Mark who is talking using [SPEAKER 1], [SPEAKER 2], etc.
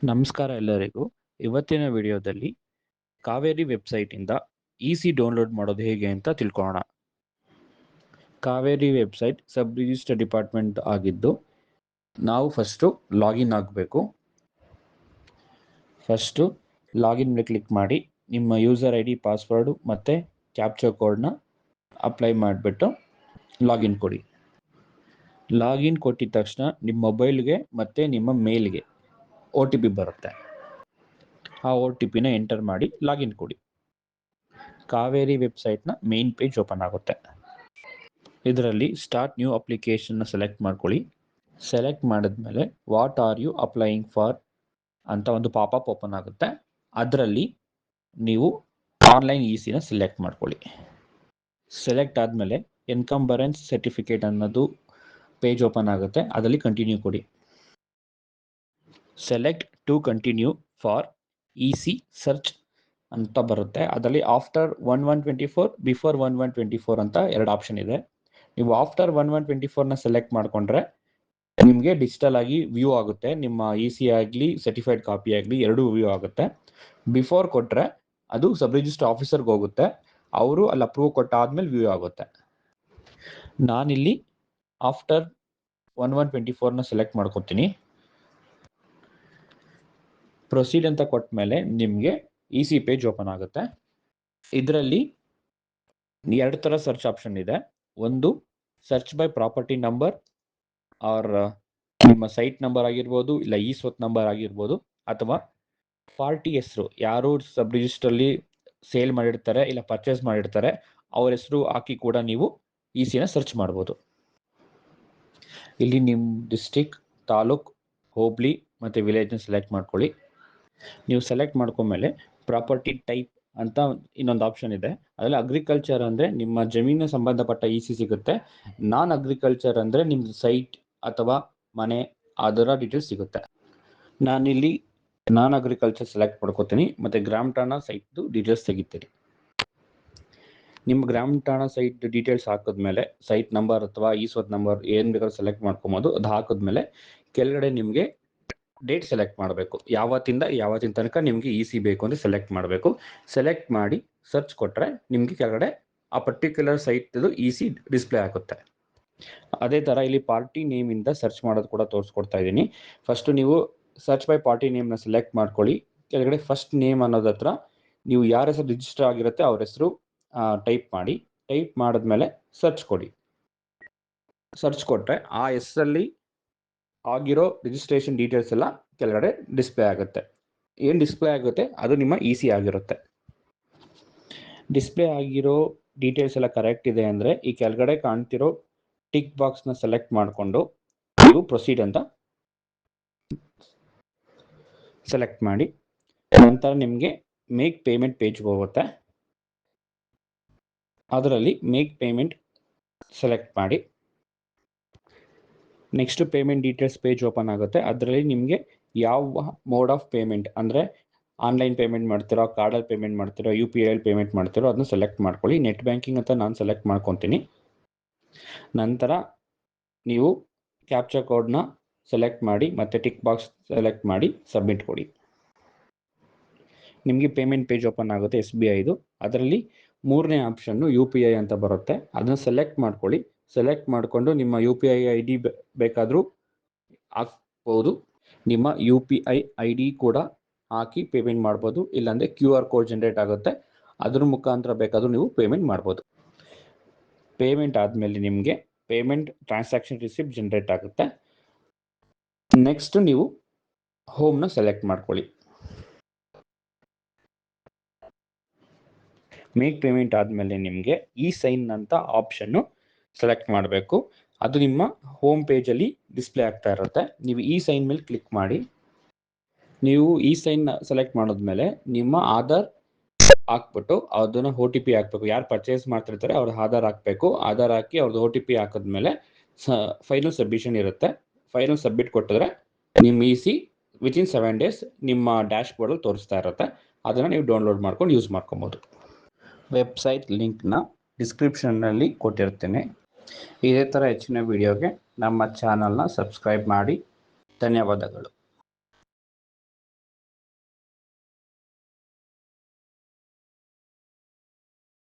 [SPEAKER 1] ನಮಸ್ಕಾರ ಎಲ್ಲರಿಗೂ. ಇವತ್ತಿನ ವಿಡಿಯೋದಲ್ಲಿ ಕಾವೇರಿ ವೆಬ್ಸೈಟಿಂದ ಇಸಿ ಡೌನ್ಲೋಡ್ ಮಾಡೋದು ಹೇಗೆ ಅಂತ ತಿಳ್ಕೊಳ್ಳೋಣ. Kaveri website sub register department ಆಗಿದ್ದು, ನಾವು ಫಸ್ಟು ಲಾಗಿನ್ ಆಗಬೇಕು. ಫಸ್ಟು ಲಾಗಿನ್ ಮೇಲೆ ಕ್ಲಿಕ್ ಮಾಡಿ ನಿಮ್ಮ ಯೂಸರ್ ಐ ಡಿ, ಪಾಸ್ವರ್ಡು ಮತ್ತು ಕ್ಯಾಪ್ಚರ್ ಕೋಡ್ನ ಅಪ್ಲೈ ಮಾಡಿಬಿಟ್ಟು ಲಾಗಿನ್ ಕೊಡಿ. ಲಾಗಿನ್ ಕೊಟ್ಟಿದ ತಕ್ಷಣ ನಿಮ್ಮ ಮೊಬೈಲ್ಗೆ ಮತ್ತು ನಿಮ್ಮ ಮೇಲ್ಗೆ OTP ಬರುತ್ತೆ. ಆ OTPನ ಎಂಟರ್ ಮಾಡಿ ಲಾಗಿನ್ ಕೊಡಿ. ಕಾವೇರಿ ವೆಬ್ಸೈಟ್ನ ಮೇನ್ ಪೇಜ್ ಓಪನ್ ಆಗುತ್ತೆ. ಇದರಲ್ಲಿ ಸ್ಟಾರ್ಟ್ ನ್ಯೂ ಅಪ್ಲಿಕೇಶನ್ನ ಸೆಲೆಕ್ಟ್ ಮಾಡ್ಕೊಳ್ಳಿ. ಸೆಲೆಕ್ಟ್ ಮಾಡಿದ್ಮೇಲೆ what are you applying for ಅಂತ ಒಂದು ಪಾಪಪ್ ಓಪನ್ ಆಗುತ್ತೆ. ಅದರಲ್ಲಿ ನೀವು ಆನ್ಲೈನ್ ಇಸಿನ ಸೆಲೆಕ್ಟ್ ಮಾಡ್ಕೊಳ್ಳಿ. ಸೆಲೆಕ್ಟ್ ಆದಮೇಲೆ ಎನ್ಕಂಬರೆನ್ಸ್ ಸರ್ಟಿಫಿಕೇಟ್ ಅನ್ನೋದು ಪೇಜ್ ಓಪನ್ ಆಗುತ್ತೆ. ಅದರಲ್ಲಿ ಕಂಟಿನ್ಯೂ ಕೊಡಿ. Select to continue for EC search ಅಂತ ಬರುತ್ತೆ. ಅದರಲ್ಲಿ ಆಫ್ಟರ್ 1124 ಬಿಫೋರ್ 1124 ಅಂತ ಎರಡು ಆಪ್ಷನ್ ಇದೆ. ನೀವು ಆಫ್ಟರ್ 1124ನ ಸೆಲೆಕ್ಟ್ ಮಾಡಿಕೊಂಡ್ರೆ ನಿಮಗೆ ಡಿಜಿಟಲ್ ಆಗಿ ವ್ಯೂ ಆಗುತ್ತೆ. ನಿಮ್ಮ ಇಸಿ ಆಗಲಿ ಸರ್ಟಿಫೈಡ್ ಕಾಪಿ ಆಗಲಿ ಎರಡೂ ವ್ಯೂ ಆಗುತ್ತೆ. ಬಿಫೋರ್ ಕೊಟ್ಟರೆ ಅದು ಸಬ್ ರಿಜಿಸ್ಟರ್ ಆಫೀಸರ್ಗೆ ಹೋಗುತ್ತೆ. ಅವರು ಅಲ್ಲಿ ಅಪ್ರೂವ್ ಕೊಟ್ಟಾದ್ಮೇಲೆ ವ್ಯೂ ಆಗುತ್ತೆ. ನಾನಿಲ್ಲಿ ಆಫ್ಟರ್ 1124ನ ಸೆಲೆಕ್ಟ್ ಮಾಡ್ಕೊತೀನಿ. ಪ್ರೊಸೀಡ್ ಅಂತ ಕೊಟ್ಟ ಮೇಲೆ ನಿಮಗೆ ಇಸಿ ಪೇಜ್ ಓಪನ್ ಆಗುತ್ತೆ. ಇದರಲ್ಲಿ ಎರಡು ಥರ ಸರ್ಚ್ ಆಪ್ಷನ್ ಇದೆ. ಒಂದು search by property number or ನಿಮ್ಮ ಸೈಟ್ ನಂಬರ್ ಆಗಿರ್ಬೋದು, ಇಲ್ಲ ಸ್ವತ್ ನಂಬರ್ ಆಗಿರ್ಬೋದು, ಅಥವಾ ಪಾರ್ಟಿ ಹೆಸರು, ಯಾರು ಸಬ್ ರಿಜಿಸ್ಟ್ರಲ್ಲಿ ಸೇಲ್ ಮಾಡಿರ್ತಾರೆ ಇಲ್ಲ ಪರ್ಚೇಸ್ ಮಾಡಿರ್ತಾರೆ ಅವ್ರ ಹೆಸರು ಹಾಕಿ ಕೂಡ ನೀವು ಇಸಿನ ಸರ್ಚ್ ಮಾಡ್ಬೋದು. ಇಲ್ಲಿ ನಿಮ್ಮ ಡಿಸ್ಟ್ರಿಕ್ಟ್, ತಾಲೂಕ್, ಹೋಬ್ಳಿ ಮತ್ತು ವಿಲೇಜ್ನ ಸೆಲೆಕ್ಟ್ ಮಾಡ್ಕೊಳ್ಳಿ. ನೀವು ಸೆಲೆಕ್ಟ್ ಮಾಡ್ಕೊಂಡ್ಮೇಲೆ ಪ್ರಾಪರ್ಟಿ ಟೈಪ್ ಅಂತ ಇನ್ನೊಂದು ಆಪ್ಷನ್ ಇದೆ. ಅದರಲ್ಲಿ ಅಗ್ರಿಕಲ್ಚರ್ ಅಂದರೆ ನಿಮ್ಮ ಜಮೀನು ಸಂಬಂಧಪಟ್ಟ ಇಸಿ ಸಿಗುತ್ತೆ. ನಾನ್ ಅಗ್ರಿಕಲ್ಚರ್ ಅಂದರೆ ನಿಮ್ದು ಸೈಟ್ ಅಥವಾ ಮನೆ ಅದರ ಡೀಟೇಲ್ಸ್ ಸಿಗುತ್ತೆ. ನಾನಿಲ್ಲಿ ನಾನ್ ಅಗ್ರಿಕಲ್ಚರ್ ಸೆಲೆಕ್ಟ್ ಮಾಡ್ಕೋತೀನಿ ಮತ್ತು ಗ್ರಾಮ ಠಾಣಾ ಸೈಟ್ದು ಡೀಟೇಲ್ಸ್ ತೆಗಿತೀನಿ. ನಿಮ್ಮ ಗ್ರಾಮ ಠಾಣಾ ಸೈಟ್ ಡೀಟೇಲ್ಸ್ ಹಾಕಿದ್ಮೇಲೆ ಸೈಟ್ ನಂಬರ್ ಅಥವಾ ಸ್ವತ್ ನಂಬರ್ ಏನು ಬೇಕಾದ್ರೂ ಸೆಲೆಕ್ಟ್ ಮಾಡ್ಕೊಬೋದು. ಅದು ಹಾಕಿದ್ಮೇಲೆ ಕೆಳಗಡೆ ನಿಮಗೆ ಡೇಟ್ ಸೆಲೆಕ್ಟ್ ಮಾಡಬೇಕು. ಯಾವತ್ತಿಂದ ಯಾವತ್ತಿನ ತನಕ ನಿಮಗೆ ಇಸಿ ಬೇಕು ಅಂತ ಸೆಲೆಕ್ಟ್ ಮಾಡಬೇಕು. ಸೆಲೆಕ್ಟ್ ಮಾಡಿ ಸರ್ಚ್ ಕೊಟ್ಟರೆ ನಿಮಗೆ ಕೆಳಗಡೆ ಆ ಪರ್ಟಿಕ್ಯುಲರ್ ಸೈಟ್ದು ಇಸಿ ಡಿಸ್ಪ್ಲೇ ಆಗುತ್ತೆ. ಅದೇ ಥರ ಇಲ್ಲಿ ಪಾರ್ಟಿ ನೇಮಿಂದ ಸರ್ಚ್ ಮಾಡೋದು ಕೂಡ ತೋರಿಸ್ಕೊಡ್ತಾ ಇದ್ದೀನಿ. ಫಸ್ಟು ನೀವು ಸರ್ಚ್ ಬೈ ಪಾರ್ಟಿ ನೇಮ್ನ ಸೆಲೆಕ್ಟ್ ಮಾಡ್ಕೊಳ್ಳಿ. ಕೆಳಗಡೆ ಫಸ್ಟ್ ನೇಮ್ ಅನ್ನೋದ ಹತ್ರ ನೀವು ಯಾರ ಹೆಸರು ರಿಜಿಸ್ಟರ್ ಆಗಿರುತ್ತೆ ಅವ್ರ ಹೆಸರು ಟೈಪ್ ಮಾಡಿ. ಟೈಪ್ ಮಾಡಿದ್ಮೇಲೆ ಸರ್ಚ್ ಕೊಡಿ. ಸರ್ಚ್ ಕೊಟ್ಟರೆ ಆ ಹೆಸರಲ್ಲಿ ಆಗಿರೋ ರಿಜಿಸ್ಟ್ರೇಷನ್ ಡೀಟೇಲ್ಸ್ ಎಲ್ಲ ಕೆಳಗಡೆ ಡಿಸ್ಪ್ಲೇ ಆಗುತ್ತೆ. ಏನು ಡಿಸ್ಪ್ಲೇ ಆಗುತ್ತೆ ಅದು ನಿಮ್ಮ ಇಸಿ ಆಗಿರುತ್ತೆ. ಡಿಸ್ಪ್ಲೇ ಆಗಿರೋ ಡೀಟೇಲ್ಸ್ ಎಲ್ಲ ಕರೆಕ್ಟ್ ಇದೆ ಅಂದರೆ ಈ ಕೆಳಗಡೆ ಕಾಣ್ತಿರೋ ಟಿಕ್ ಬಾಕ್ಸ್ನ ಸೆಲೆಕ್ಟ್ ಮಾಡಿಕೊಂಡು ನೀವು ಪ್ರೊಸೀಡ್ ಅಂತ ಸೆಲೆಕ್ಟ್ ಮಾಡಿ. ನಂತರ ನಿಮಗೆ ಮೇಕ್ ಪೇಮೆಂಟ್ ಪೇಜ್ಗೆ ಹೋಗುತ್ತೆ. ಅದರಲ್ಲಿ ಮೇಕ್ ಪೇಮೆಂಟ್ ಸೆಲೆಕ್ಟ್ ಮಾಡಿ. Next payment details page open ಆಗುತ್ತೆ. ಅದರಲ್ಲಿ ನಿಮಗೆ ಯಾವ ಮೋಡ್ ಆಫ್ ಪೇಮೆಂಟ್ ಅಂದರೆ ಆನ್ಲೈನ್ ಪೇಮೆಂಟ್ ಮಾಡ್ತಿರೋ, ಕಾರ್ಡಲ್ಲಿ ಪೇಮೆಂಟ್ ಮಾಡ್ತಿರೋ, UPI ಪೇಮೆಂಟ್ ಮಾಡ್ತಿರೋ ಅದನ್ನು ಸೆಲೆಕ್ಟ್ ಮಾಡ್ಕೊಳ್ಳಿ. ನೆಟ್ ಬ್ಯಾಂಕಿಂಗ್ ಅಂತ ನಾನು ಸೆಲೆಕ್ಟ್ ಮಾಡ್ಕೊತೀನಿ. ನಂತರ ನೀವು ಕ್ಯಾಪ್ಚರ್ ಕೋಡ್ನ ಸೆಲೆಕ್ಟ್ ಮಾಡಿ ಮತ್ತು ಟಿಕ್ ಬಾಕ್ಸ್ ಸೆಲೆಕ್ಟ್ ಮಾಡಿ ಸಬ್ಮಿಟ್ ಕೊಡಿ. ನಿಮಗೆ ಪೇಮೆಂಟ್ ಪೇಜ್ ಓಪನ್ ಆಗುತ್ತೆ SBIದು. ಅದರಲ್ಲಿ ಮೂರನೇ ಆಪ್ಷನ್ನು UPI ಅಂತ ಬರುತ್ತೆ. ಅದನ್ನು ಸೆಲೆಕ್ಟ್ ಮಾಡ್ಕೊಳ್ಳಿ. ಸೆಲೆಕ್ಟ್ ಮಾಡಿಕೊಂಡು ನಿಮ್ಮ UPI ID ಬೇಕಾದರೂ ಹಾಕ್ಬೋದು. ನಿಮ್ಮ UPI ID ಕೂಡ ಹಾಕಿ ಪೇಮೆಂಟ್ ಮಾಡ್ಬೋದು. ಇಲ್ಲಾಂದರೆ QR ಕೋಡ್ ಜನ್ರೇಟ್ ಆಗುತ್ತೆ, ಅದ್ರ ಮುಖಾಂತರ ಬೇಕಾದರೂ ನೀವು ಪೇಮೆಂಟ್ ಮಾಡ್ಬೋದು. ಪೇಮೆಂಟ್ ಆದಮೇಲೆ ನಿಮಗೆ ಪೇಮೆಂಟ್ ಟ್ರಾನ್ಸಾಕ್ಷನ್ ರಿಸಿಪ್ಟ್ ಜನ್ರೇಟ್ ಆಗುತ್ತೆ. ನೆಕ್ಸ್ಟ್ ನೀವು ಹೋಮ್ನ ಸೆಲೆಕ್ಟ್ ಮಾಡ್ಕೊಳ್ಳಿ. ಮೇಕ್ ಪೇಮೆಂಟ್ ಆದಮೇಲೆ ನಿಮಗೆ ಸೈನ್ ಅಂತ ಆಪ್ಷನ್ನು ಸೆಲೆಕ್ಟ್ ಮಾಡಬೇಕು. ಅದು ನಿಮ್ಮ ಹೋಮ್ ಪೇಜಲ್ಲಿ ಡಿಸ್ಪ್ಲೇ ಆಗ್ತಾ ಇರುತ್ತೆ. ನೀವು ಸೈನ್ ಮೇಲೆ ಕ್ಲಿಕ್ ಮಾಡಿ. ನೀವು ಸೈನ್ ಸೆಲೆಕ್ಟ್ ಮಾಡಿದ್ಮೇಲೆ ನಿಮ್ಮ ಆಧಾರ್ ಹಾಕ್ಬಿಟ್ಟು ಅದನ್ನು OTP ಹಾಕಬೇಕು. ಯಾರು ಪರ್ಚೇಸ್ ಮಾಡ್ತಿರ್ತಾರೆ ಅವ್ರ ಆಧಾರ್ ಹಾಕಬೇಕು. ಆಧಾರ್ ಹಾಕಿ ಅವ್ರದ್ದು OTP ಹಾಕಿದ್ಮೇಲೆ ಫೈನಲ್ ಸಬ್ಮಿಷನ್ ಇರುತ್ತೆ. ಫೈನಲ್ ಸಬ್ಮಿಟ್ ಕೊಟ್ಟಿದ್ರೆ ನಿಮ್ಮ ಇಸಿ ವಿತಿನ್ 7 days ನಿಮ್ಮ ಡ್ಯಾಶ್ ಬೋರ್ಡಲ್ಲಿ ತೋರಿಸ್ತಾ ಇರುತ್ತೆ. ಅದನ್ನು ನೀವು ಡೌನ್ಲೋಡ್ ಮಾಡ್ಕೊಂಡು ಯೂಸ್ ಮಾಡ್ಕೊಬೋದು. ವೆಬ್ಸೈಟ್ ಲಿಂಕ್ನ ಡಿಸ್ಕ್ರಿಪ್ಷನ್ನಲ್ಲಿ ಕೊಟ್ಟಿರ್ತೇನೆ. ಇದೇ ಥರ ಹೆಚ್ಚಿನ ವಿಡಿಯೋಗೆ ನಮ್ಮ ಚಾನಲ್ನ ಸಬ್ಸ್ಕ್ರೈಬ್ ಮಾಡಿ. ಧನ್ಯವಾದಗಳು.